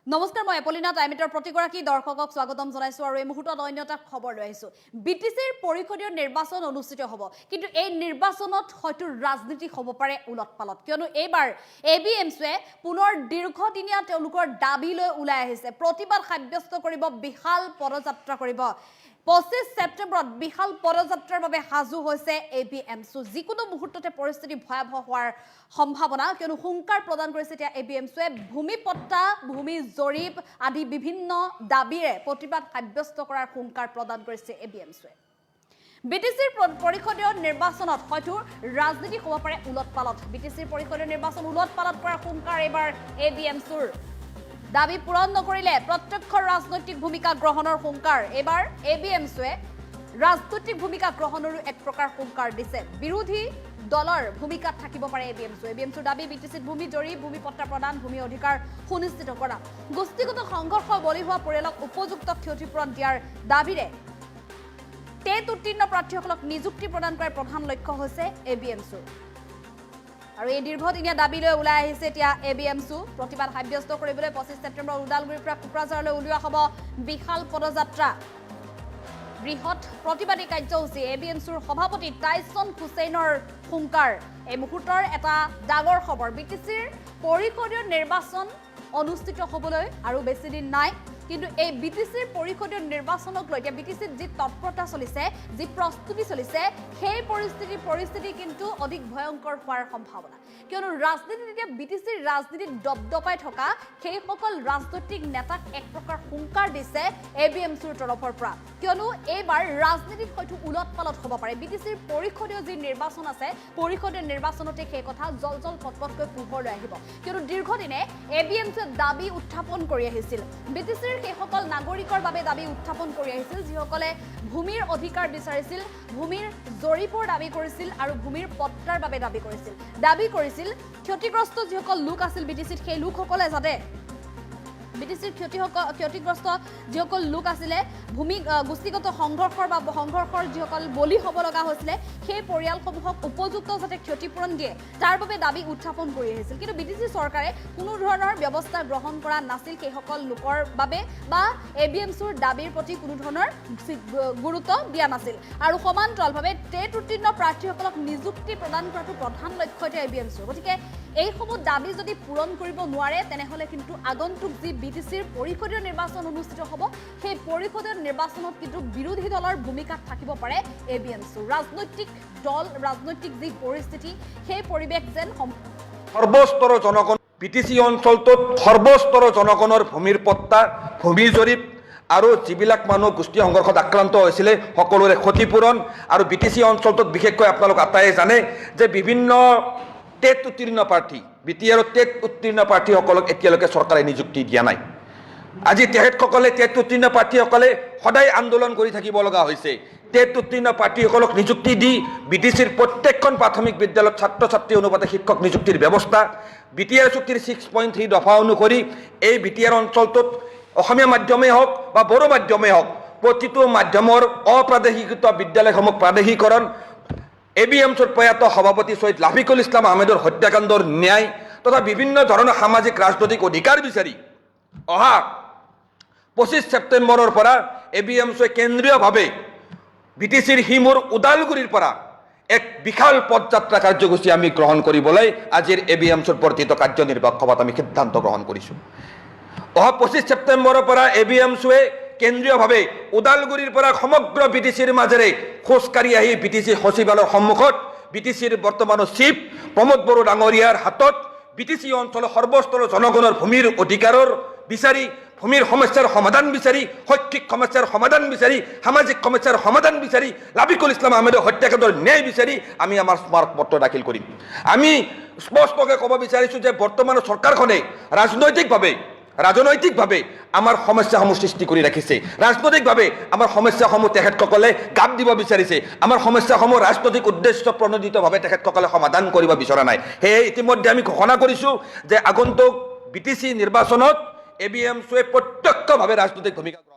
নমস্কাৰ মই এপলিনা টাইমিটাৰ প্ৰতিগৰাকী দৰ্শকক স্বাগতম জনাইছো আৰু এই মুহূৰ্তত অন্যটা খবৰ লৈ আহিছো বিটিসিৰ পৰিষদীয় নিৰ্বাচন অনুষ্ঠিত হ'ব কিন্তু এই নিৰ্বাচনত হয়তো ৰাজনীতি হ'ব পাৰে উলটপালত কিয়নো এইবাৰ এবিএমছয়ে পুনৰ দীৰ্ঘদিনীয়া তেওঁলোকৰ দাবী লৈ ওলাই আহিছে প্ৰতিবাদ সাব্যস্ত কৰিব বিশাল পদযাত্ৰা কৰিব 25 সেপ্টেম্বৰত বিশাল পদযাত্ৰাৰ বাবে হাজু হৈছে এবিএমছু যিকোনো মুহূৰ্ততে পৰিস্থিতি ভয়াবহ হোৱাৰ সম্ভাৱনা কিয়নো হুংকাৰ প্ৰদান কৰিছে এতিয়া এবিএমছয়ে ভূমি পট্টা ভূমি জৰীপ আদি বিভিন্ন দাবীৰে প্ৰতিবাদ সাব্যস্ত কৰাৰ হুংকাৰ প্ৰদান কৰিছে এবিএমছয়ে বিটিসিৰ পৰিষদীয় নিৰ্বাচনত হয়তো ৰাজনীতি হ'ব পাৰে উলটপালত বিটিসিৰ পৰিষদীয় নিৰ্বাচন উলটপালত কৰাৰ হুংকাৰ এবাৰ এবিএমছুৰ দাবী পূৰণ নকৰিলে প্ৰত্যক্ষ ৰাজনৈতিক ভূমিকা গ্ৰহণৰ হুংকাৰ এবাৰ এবিএমছয়ে ৰাজনৈতিক ভূমিকা গ্ৰহণৰো এক প্ৰকাৰ হুংকাৰ দিছে বিৰোধী দলৰ ভূমিকাত থাকিব পাৰে এবিএমছুৰ দাবী বিটিসিত ভূমি জৰী ভূমি পট্টা প্ৰদান ভূমি অধিকাৰ সুনিশ্চিত কৰা গোষ্ঠীগত সংঘৰ্ষ বলি হোৱা পৰিয়ালক উপযুক্ত ক্ষতিপূৰণ দিয়াৰ দাবীৰে টেট উত্তীৰ্ণ প্ৰাৰ্থীসকলক নিযুক্তি প্ৰদান কৰাৰ প্ৰধান লক্ষ্য হৈছে এবিএমছুৰ আৰু এই দীৰ্ঘদিনীয়া দাবী লৈ ওলাই আহিছে এতিয়া এবিএমছু প্ৰতিবাদ সাব্যস্ত কৰিবলৈ 25 সেপ্টেম্বৰ উদালগুৰিৰ পৰা কোকৰাঝাৰলৈ উলিওৱা হ'ব বিশাল পদযাত্ৰা বৃহৎ প্ৰতিবাদী কাৰ্যসূচী এবিএমছুৰ সভাপতি টাইছন হুছেইনৰ হুংকাৰ এই মুহূৰ্তৰ এটা ডাঙৰ খবৰ বিটিসিৰ পৰিষদীয় নিৰ্বাচন অনুষ্ঠিত হ'বলৈ আৰু বেছি দিন নাই কিন্তু এই বিটিসিৰ পৰিষদীয় নিৰ্বাচনক লৈ এতিয়া বিটিসিত যি তৎপৰতা চলিছে যি প্ৰস্তুতি চলিছে সেই পৰিস্থিতি কিন্তু অধিক ভয়ংকৰ হোৱাৰ সম্ভাৱনা কিয়নো ৰাজনীতিত এতিয়া বিটিসিৰ ৰাজনীতিত দবদপাই থকা সেই সকল ৰাজনৈতিক নেতাক এক প্ৰকাৰ হুংকাৰ দিছে এবিএমছুৰ তৰফৰ পৰা কিয়নো এইবাৰ ৰাজনীতিত হয়তো উলটপালত হ'ব পাৰে বিটিসিৰ পৰিষদীয় যি নিৰ্বাচন আছে পৰিষদীয় নিৰ্বাচনতে সেই কথা জল পটপটকৈ পোহৰলৈ আহিব কিয়নো দীৰ্ঘদিনে এবিএমছুৱে দাবী উত্থাপন কৰি আহিছিল বিটিসিৰ সেই সকল নাগৰিকৰ বাবে দাবী উত্থাপন কৰি আহিছিল যিসকলে ভূমিৰ অধিকাৰ বিচাৰিছিল ভূমিৰ জৰীপৰ দাবী কৰিছিল আৰু ভূমিৰ পট্টাৰ বাবে দাবী কৰিছিল ক্ষতিগ্ৰস্ত যিসকল লোক আছিল বিটিসিত সেই লোকসকলে যাতে বিটিসিৰ ক্ষতিগ্ৰস্ত যিসকল লোক আছিলে ভূমি গোষ্ঠীগত সংঘৰ্ষৰ যিসকল বলি হ'ব লগা হৈছিলে সেই পৰিয়ালসমূহক উপযুক্ত যাতে ক্ষতিপূৰণ দিয়ে তাৰ বাবে দাবী উত্থাপন কৰি আহিছিল কিন্তু বিটিসি চৰকাৰে কোনো ধৰণৰ ব্যৱস্থা গ্ৰহণ কৰা নাছিল সেই সকল লোকৰ বাবে বা এবিএমছুৰ দাবীৰ প্ৰতি কোনো ধৰণৰ গুৰুত্ব দিয়া নাছিল আৰু সমান্তৰালভাৱে টেট উত্তীৰ্ণ প্ৰাৰ্থীসকলক নিযুক্তি প্ৰদান কৰাটো প্ৰধান লক্ষ্য এতিয়া এবিএমছুৰ গতিকে এইসমূহ দাবী যদি পূৰণ কৰিব নোৱাৰে তেনেহ'লে কিন্তু আগন্তুক যি বিটিসিৰ পৰিষদীয় নিৰ্বাচন অনুষ্ঠিত হ'ব সেই পৰিষদীয় নিৰ্বাচনত কিন্তু বিৰোধী দলৰ ভূমিকাত থাকিব পাৰে এবিএমছু ৰাজনৈতিক যি পৰিস্থিতি সেই পৰিৱেশ যেন সৰ্বস্তৰ জনগণ বিটিসি অঞ্চলটোত সৰ্বস্তৰ জনগণৰ ভূমিৰ পট্টা ভূমি জৰীপ আৰু যিবিলাক মানুহ গোষ্ঠী সংঘৰ্ষত আক্ৰান্ত হৈছিলে সকলোৰে ক্ষতিপূৰণ আৰু বিটিসি অঞ্চলটোত বিশেষকৈ আপোনালোক আটাইয়ে জানে যে বিভিন্ন টেট উত্তীৰ্ণ প্ৰাৰ্থী বিটিআৰৰ টেট উত্তীৰ্ণ প্ৰাৰ্থীসকলক এতিয়ালৈকে চৰকাৰে নিযুক্তি দিয়া নাই আজি তেখেতসকলে টেট উত্তীৰ্ণ প্ৰাৰ্থীসকলে সদায় আন্দোলন কৰি থাকিব লগা হৈছে টেট উত্তীৰ্ণ প্ৰাৰ্থীসকলক নিযুক্তি দি বিটিসিৰ প্ৰত্যেকখন প্ৰাথমিক বিদ্যালয়ত ছাত্ৰ ছাত্ৰী অনুপাতে শিক্ষক নিযুক্তিৰ ব্যৱস্থা বিটিআৰ চুক্তিৰ 6.3 দফা অনুসৰি এই বিটিআৰ অঞ্চলটোত অসমীয়া মাধ্যমেই হওক বা বড়ো মাধ্যমেই হওক প্ৰতিটো মাধ্যমৰ অপ্ৰাদেশিকৃত বিদ্যালয়সমূহ প্ৰাদেশিকৰণ এবিএমছুৰ প্ৰয়াত সভাপতি ছৈয়দ লাফিকুল ইছলাম আহমেদৰ হত্যাকাণ্ডৰ ন্যায় তথা বিভিন্ন ধৰণৰ সামাজিক ৰাজনৈতিক অধিকাৰ বিচাৰি অহা 25 সেপ্টেম্বৰৰ পৰা এবিএমছুৱে কেন্দ্ৰীয়ভাৱে বিটিসিৰ হিমুৰ উদালগুৰিৰ পৰা এক বিশাল পদযাত্ৰা কাৰ্যসূচী আমি গ্ৰহণ কৰিবলৈ আজিৰ এবিএমছুৰ বৰ্ধিত কাৰ্যনিৰ্বাহক সভাত আমি সিদ্ধান্ত গ্ৰহণ কৰিছোঁ অহা 25 সেপ্টেম্বৰৰ পৰা এবিএমছুৱে কেন্দ্ৰীয়ভাৱে উদালগুৰিৰ পৰা সমগ্ৰ বিটিসিৰ মাজেৰে খোজকাঢ়ি আহি বিটিসি সচিবালয়ৰ সন্মুখত বিটিসিৰ বৰ্তমানৰ চিফ প্ৰমোদ বড়ো ডাঙৰীয়াৰ হাতত বিটিসি অঞ্চলৰ সৰ্বস্তৰ জনগণৰ ভূমিৰ অধিকাৰৰ বিচাৰি ভূমিৰ সমস্যাৰ সমাধান বিচাৰি শৈক্ষিক সমস্যাৰ সমাধান বিচাৰি সামাজিক সমস্যাৰ সমাধান বিচাৰি লাফিকুল ইছলাম আহমেদৰ হত্যাকাণ্ডৰ ন্যায় বিচাৰি আমি আমাৰ স্মাৰকপত্ৰ দাখিল কৰিম আমি স্পষ্টকৈ ক'ব বিচাৰিছোঁ যে বৰ্তমানৰ চৰকাৰখনে ৰাজনৈতিকভাৱে আমাৰ সমস্যাসমূহ সৃষ্টি কৰি ৰাখিছে ৰাজনৈতিকভাৱে আমাৰ সমস্যাসমূহ তেখেতসকলে গাপ দিব বিচাৰিছে আমাৰ সমস্যাসমূহ ৰাজনৈতিক উদ্দেশ্য প্ৰণোদিতভাৱে তেখেতসকলে সমাধান কৰিব বিচৰা নাই সেয়ে ইতিমধ্যে আমি ঘোষণা কৰিছোঁ যে আগন্তুক বিটিসি নিৰ্বাচনত এবিএমছুৱে প্ৰত্যক্ষভাৱে ৰাজনৈতিক ভূমিকা